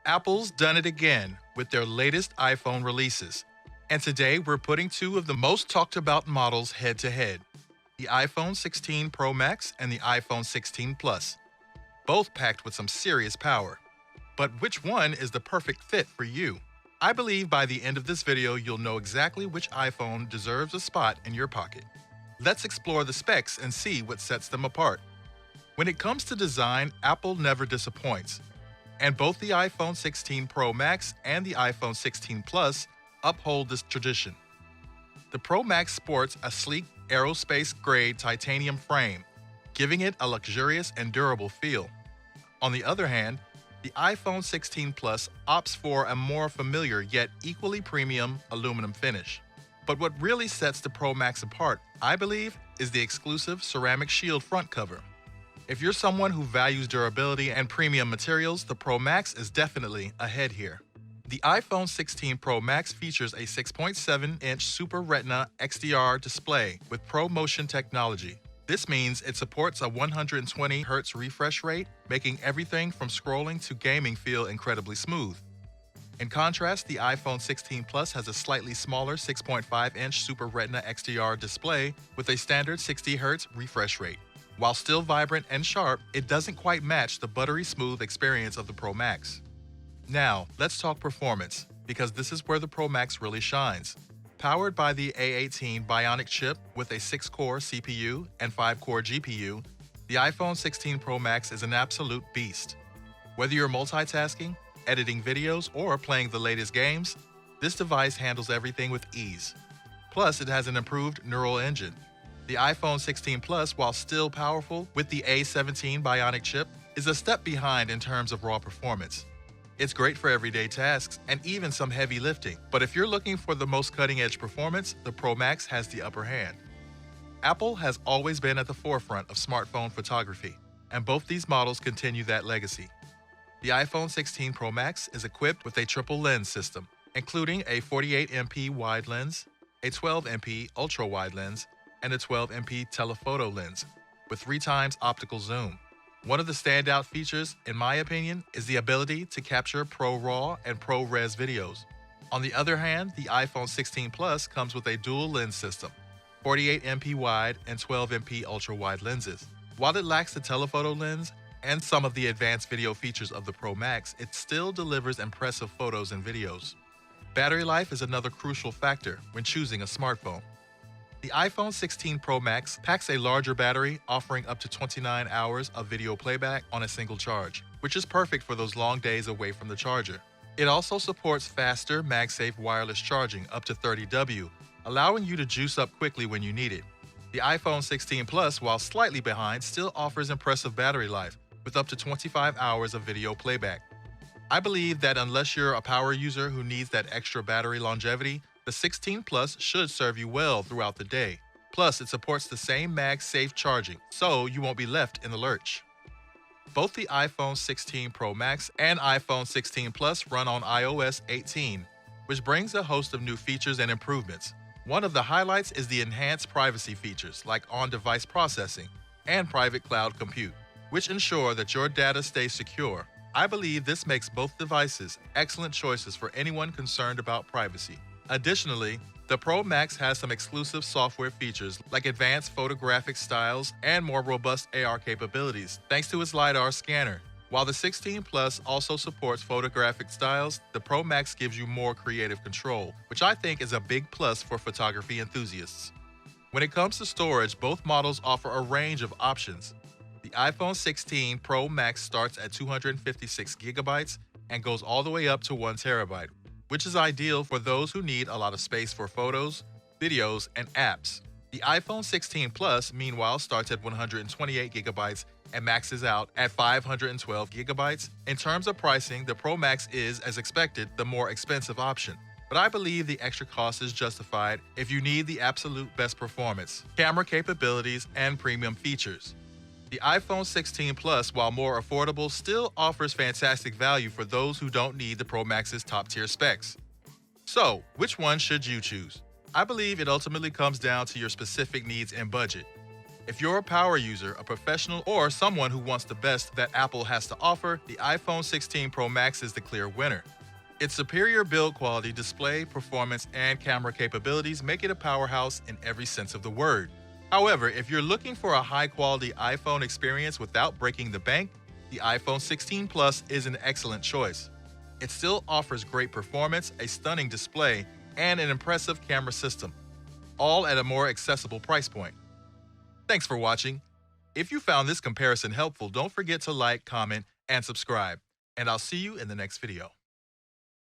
Apple's done it again with their latest iPhone releases. And today we're putting two of the most talked about models head to head, the iPhone 16 Pro Max and the iPhone 16 Plus, both packed with some serious power. But which one is the perfect fit for you? I believe by the end of this video, you'll know exactly which iPhone deserves a spot in your pocket. Let's explore the specs and see what sets them apart. When it comes to design, Apple never disappoints. And both the iPhone 16 Pro Max and the iPhone 16 Plus uphold this tradition. The Pro Max sports a sleek aerospace-grade titanium frame, giving it a luxurious and durable feel. On the other hand, the iPhone 16 Plus opts for a more familiar yet equally premium aluminum finish. But what really sets the Pro Max apart, I believe, is the exclusive ceramic shield front cover. If you're someone who values durability and premium materials, the Pro Max is definitely ahead here. The iPhone 16 Pro Max features a 6.7-inch Super Retina XDR display with ProMotion technology. This means it supports a 120 Hz refresh rate, making everything from scrolling to gaming feel incredibly smooth. In contrast, the iPhone 16 Plus has a slightly smaller 6.5-inch Super Retina XDR display with a standard 60 Hz refresh rate. While still vibrant and sharp, it doesn't quite match the buttery smooth experience of the Pro Max. Now, let's talk performance, because this is where the Pro Max really shines. Powered by the A18 Bionic chip with a 6-core CPU and 5-core GPU, the iPhone 16 Pro Max is an absolute beast. Whether you're multitasking, editing videos, or playing the latest games, this device handles everything with ease. Plus, it has an improved neural engine. The iPhone 16 Plus, while still powerful with the A17 Bionic chip, is a step behind in terms of raw performance. It's great for everyday tasks and even some heavy lifting, but if you're looking for the most cutting-edge performance, the Pro Max has the upper hand. Apple has always been at the forefront of smartphone photography, and both these models continue that legacy. The iPhone 16 Pro Max is equipped with a triple lens system, including a 48MP wide lens, a 12MP ultra-wide lens, and a 12MP telephoto lens with 3x optical zoom. One of the standout features, in my opinion, is the ability to capture ProRAW and ProRes videos. On the other hand, the iPhone 16 Plus comes with a dual lens system, 48MP wide and 12MP ultra-wide lenses. While it lacks the telephoto lens and some of the advanced video features of the Pro Max, it still delivers impressive photos and videos. Battery life is another crucial factor when choosing a smartphone. The iPhone 16 Pro Max packs a larger battery, offering up to 29 hours of video playback on a single charge, which is perfect for those long days away from the charger. It also supports faster MagSafe wireless charging up to 30W, allowing you to juice up quickly when you need it. The iPhone 16 Plus, while slightly behind, still offers impressive battery life with up to 25 hours of video playback. I believe that unless you're a power user who needs that extra battery longevity, the 16 Plus should serve you well throughout the day. Plus, it supports the same MagSafe charging, so you won't be left in the lurch. Both the iPhone 16 Pro Max and iPhone 16 Plus run on iOS 18, which brings a host of new features and improvements. One of the highlights is the enhanced privacy features like on-device processing and private cloud compute, which ensure that your data stays secure. I believe this makes both devices excellent choices for anyone concerned about privacy. Additionally, the Pro Max has some exclusive software features like advanced photographic styles and more robust AR capabilities thanks to its LiDAR scanner. While the 16 Plus also supports photographic styles, the Pro Max gives you more creative control, which I think is a big plus for photography enthusiasts. When it comes to storage, both models offer a range of options. The iPhone 16 Pro Max starts at 256GB and goes all the way up to 1TB, which is ideal for those who need a lot of space for photos, videos, and apps. The iPhone 16 Plus, meanwhile, starts at 128GB and maxes out at 512GB. In terms of pricing, the Pro Max is, as expected, the more expensive option. But I believe the extra cost is justified if you need the absolute best performance, camera capabilities, and premium features. The iPhone 16 Plus, while more affordable, still offers fantastic value for those who don't need the Pro Max's top-tier specs. So, which one should you choose? I believe it ultimately comes down to your specific needs and budget. If you're a power user, a professional, or someone who wants the best that Apple has to offer, the iPhone 16 Pro Max is the clear winner. Its superior build quality, display, performance, and camera capabilities make it a powerhouse in every sense of the word. However, if you're looking for a high-quality iPhone experience without breaking the bank, the iPhone 16 Plus is an excellent choice. It still offers great performance, a stunning display, and an impressive camera system, all at a more accessible price point. Thanks for watching. If you found this comparison helpful, don't forget to like, comment, and subscribe. And I'll see you in the next video.